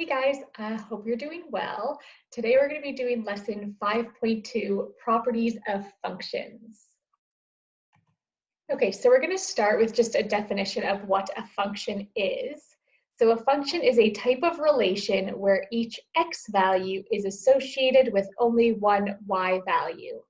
Hey guys, I hope you're doing well. Today we're going to be doing lesson 5.2, Properties of Functions. Okay, so we're going to start with just a definition of what a function is. So a function is a type of relation where each x value is associated with only one y value.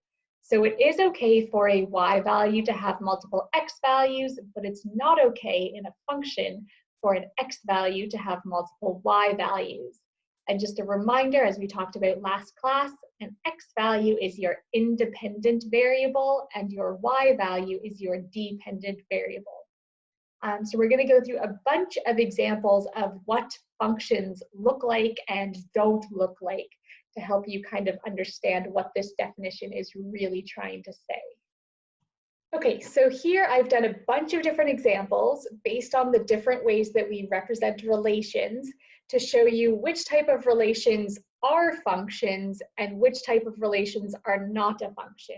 So it is okay for a y value to have multiple x values, but it's not okay in a function for an x value to have multiple y values. And just a reminder, as we talked about last class, an x value is your independent variable and your y value is your dependent variable. So we're going to go through a bunch of examples of what functions look like and don't look like to help you kind of understand what this definition is really trying to say. Okay, so here I've done a bunch of different examples based on the different ways that we represent relations to show you which type of relations are functions and which type of relations are not a function.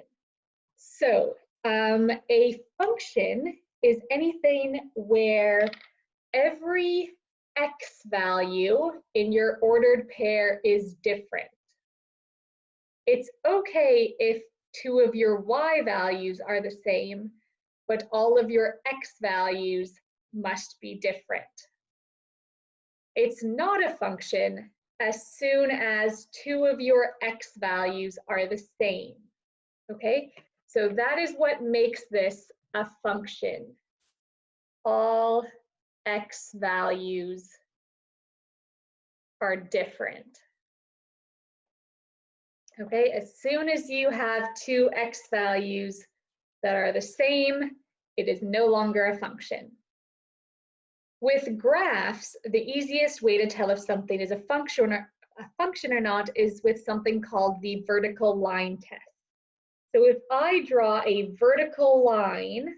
So a function is anything where every x value in your ordered pair is different. It's okay if two of your y values are the same, but all of your x values must be different. It's not a function as soon as two of your x values are the same, okay? So that is what makes this a function. All x values are different. Okay, as soon as you have two x values that are the same, it is no longer a function. With graphs, the easiest way to tell if something is a function or not is with something called the vertical line test. So if I draw a vertical line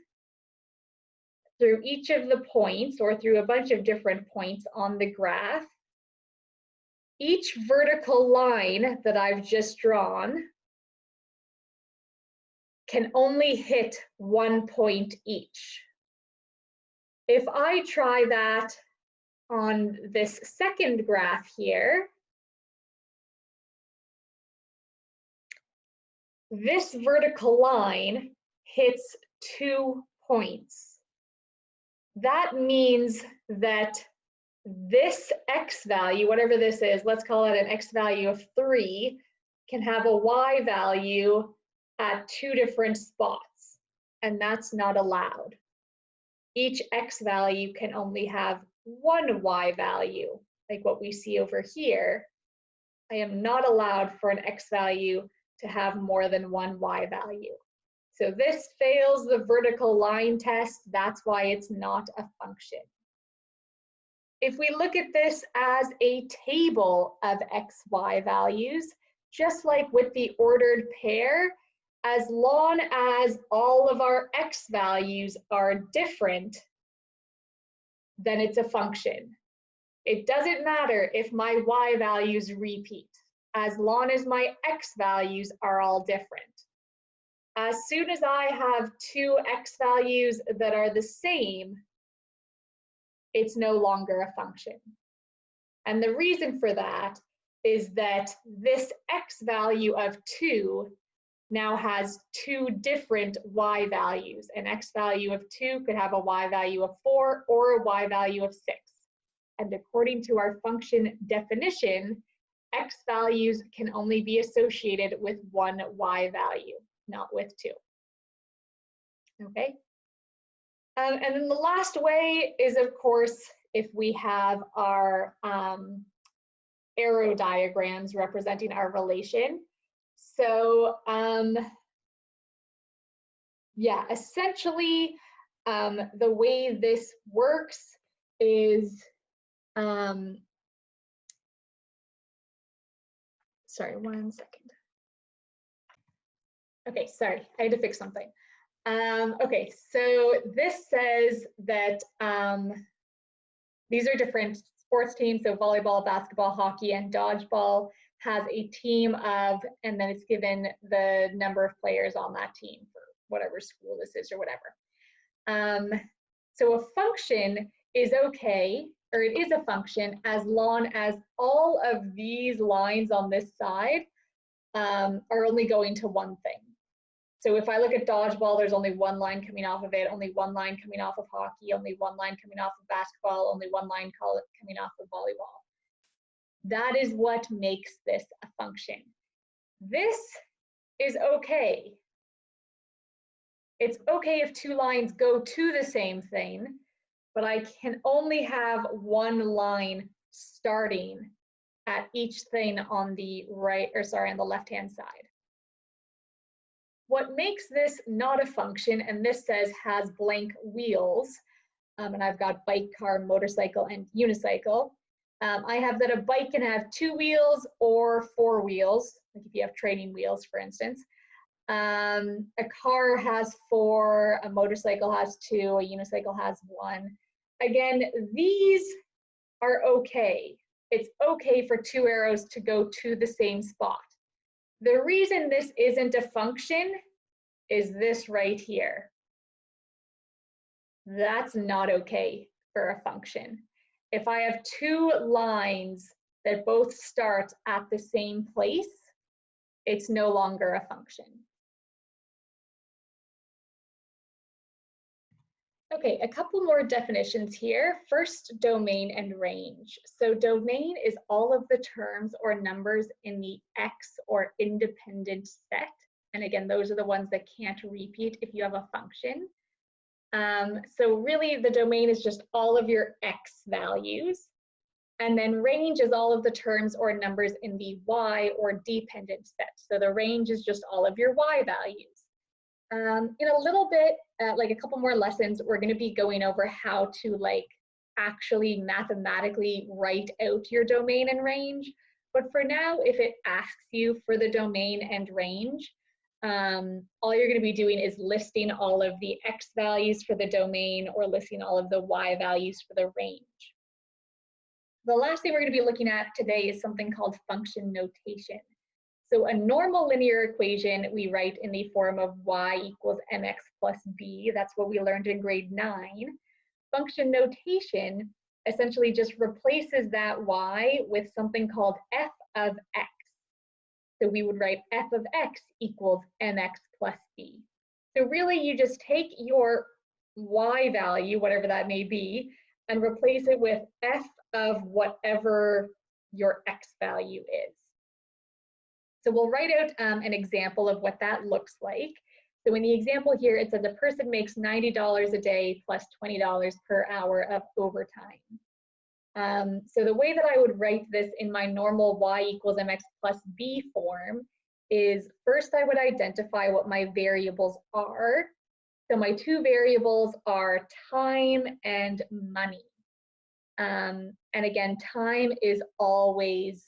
through each of the points or through a bunch of different points on the graph, each vertical line that I've just drawn can only hit one point each. If I try that on this second graph here, this vertical line hits 2 points. That means that this x value, whatever this is, let's call it an x value of 3, can have a y value at 2 different spots, and that's not allowed. Each x value can only have one y value, like what we see over here. I am not allowed for an x value to have more than one y value. So this fails the vertical line test. That's why it's not a function. If we look at this as a table of x, y values, just like with the ordered pair, as long as all of our x values are different, then it's a function. It doesn't matter if my y values repeat, as long as my x values are all different. As soon as I have two x values that are the same, it's no longer a function. And the reason for that is that this x value of 2 now has two different y values. An x value of 2 could have a y value of 4 or a y value of 6. And according to our function definition, x values can only be associated with one y value, not with 2. Okay? And then the last way is, of course, if we have our arrow diagrams representing our relation. So yeah, essentially the way this works is, sorry, 1 second. Okay, sorry, I had to fix something. Okay, so this says that these are different sports teams, so volleyball, basketball, hockey, and dodgeball has a team of, and then it's given the number of players on that team for whatever school this is or whatever. So a function is okay, or it is a function as long as all of these lines on this side are only going to one thing. So if I look at dodgeball, there's only one line coming off of it, only one line coming off of hockey, only one line coming off of basketball, only one line coming off of volleyball. That is what makes this a function. This is okay. It's okay if two lines go to the same thing, but I can only have one line starting at each thing on the right, or sorry, on the left-hand side. What makes this not a function, and this says has blank wheels, and I've got bike, car, motorcycle, and unicycle. I have that a bike can have 2 wheels or 4 wheels, like if you have training wheels, for instance. A car has 4, a motorcycle has 2, a unicycle has 1. Again, these are okay. It's okay for 2 arrows to go to the same spot. The reason this isn't a function is this right here. That's not okay for a function. If I have 2 lines that both start at the same place, it's no longer a function. Okay, a couple more definitions here. First, domain and range. So domain is all of the terms or numbers in the X or independent set. And again, those are the ones that can't repeat if you have a function. So really the domain is just all of your X values. And then range is all of the terms or numbers in the Y or dependent set. So the range is just all of your Y values. In a little bit, like a couple more lessons, we're going to be going over how to actually mathematically write out your domain and range. But for now, if it asks you for the domain and range, all you're going to be doing is listing all of the X values for the domain or listing all of the Y values for the range. The last thing we're going to be looking at today is something called function notation. So a normal linear equation we write in the form of y equals mx plus b. That's what we learned in grade 9. Function notation essentially just replaces that y with something called f of x. So we would write f of x equals mx plus b. So really you just take your y value, whatever that may be, and replace it with f of whatever your x value is. So we'll write out an example of what that looks like. So in the example here, it says a person makes $90 a day plus $20 per hour of overtime. So the way that I would write this in my normal y equals mx plus b form is first I would identify what my variables are. So my 2 variables are time and money. And again, time is always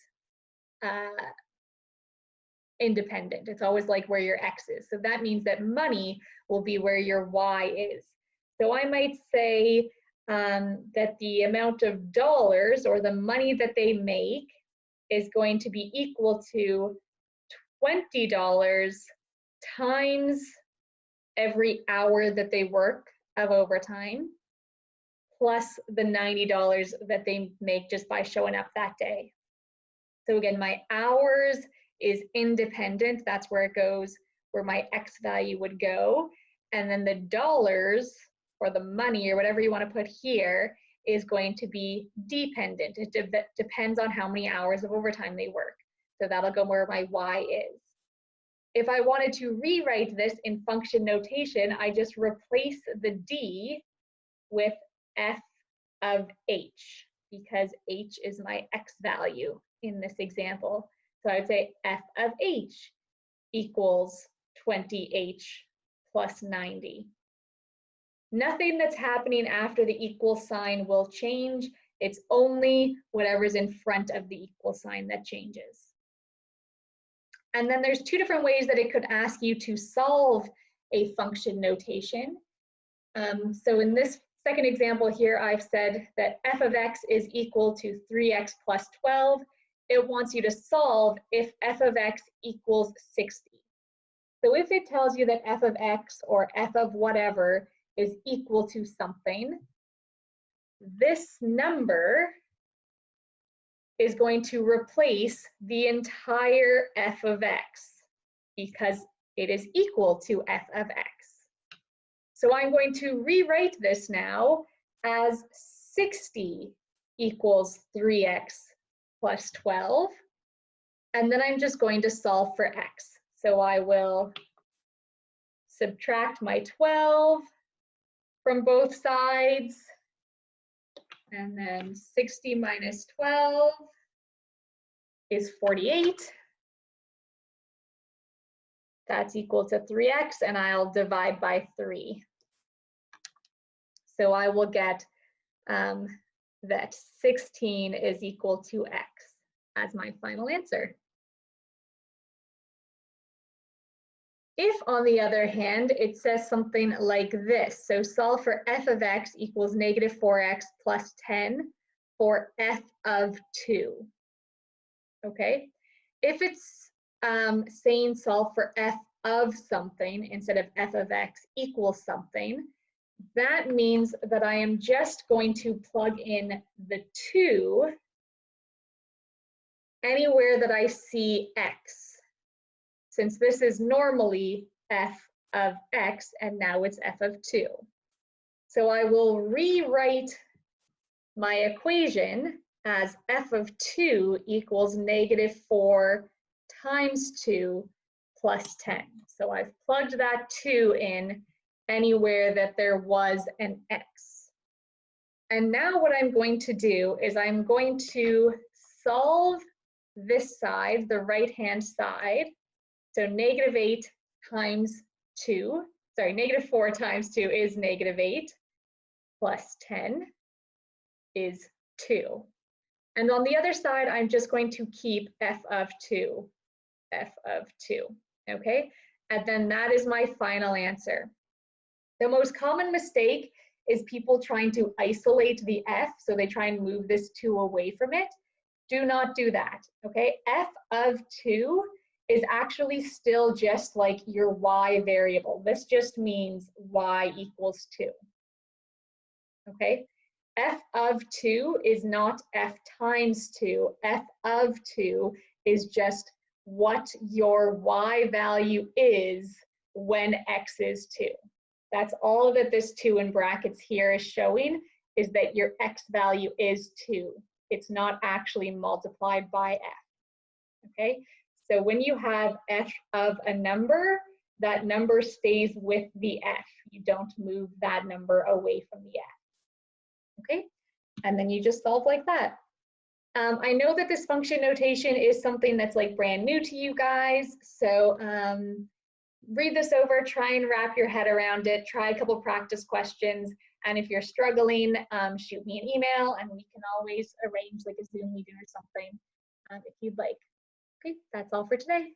independent. It's always like where your X is. So that means that money will be where your Y is. So I might say that the amount of dollars or the money that they make is going to be equal to $20 times every hour that they work of overtime, plus the $90 that they make just by showing up that day. So again, my hours is independent. That's where it goes, where my X value would go. And then the dollars or the money or whatever you want to put here is going to be dependent. It depends on how many hours of overtime they work. So that'll go where my Y is. If I wanted to rewrite this in function notation, I just replace the D with f of h, because h is my X value in this example. So I would say f of h equals 20h plus 90. Nothing that's happening after the equal sign will change. It's only whatever's in front of the equal sign that changes. And then there's 2 different ways that it could ask you to solve a function notation. So in this second example here, I've said that f of x is equal to 3x plus 12. It wants you to solve if f of x equals 60. So if it tells you that f of x or f of whatever is equal to something, this number is going to replace the entire f of x because it is equal to f of x. So I'm going to rewrite this now as 60 equals 3x plus 12. And then I'm just going to solve for x. So I will subtract my 12 from both sides. And then 60 minus 12 is 48. That's equal to 3x, and I'll divide by 3. So I will get that 16 is equal to x as my final answer. If, on the other hand, it says something like this, so solve for f of x equals negative 4x plus 10 for f of 2, okay? If it's saying solve for f of something instead of f of x equals something, that means that I am just going to plug in the 2 anywhere that I see x, since this is normally f of x and now it's f of 2. So I will rewrite my equation as f of 2 equals negative 4 times 2 plus 10. So I've plugged that 2 in anywhere that there was an x. And now what I'm going to do is I'm going to solve this side, the right-hand side. So negative 8 times 2, sorry, negative 4 times 2 is negative 8, plus 10 is 2. And on the other side, I'm just going to keep f of 2, okay? And then that is my final answer. The most common mistake is people trying to isolate the f, so they try and move this 2 away from it. Do not do that, okay? F of 2 is actually still just like your y variable. This just means y equals 2, okay? F of 2 is not f times 2. F of 2 is just what your y value is when x is 2. That's all that this 2 in brackets here is showing, is that your x value is 2. It's not actually multiplied by f, okay? So when you have f of a number, that number stays with the f. You don't move that number away from the f, okay? And then you just solve like that. I know that this function notation is something that's like brand new to you guys, so read this over, try and wrap your head around it, try a couple practice questions, and if you're struggling, shoot me an email and we can always arrange like a Zoom meeting or something if you'd like. Okay, that's all for today.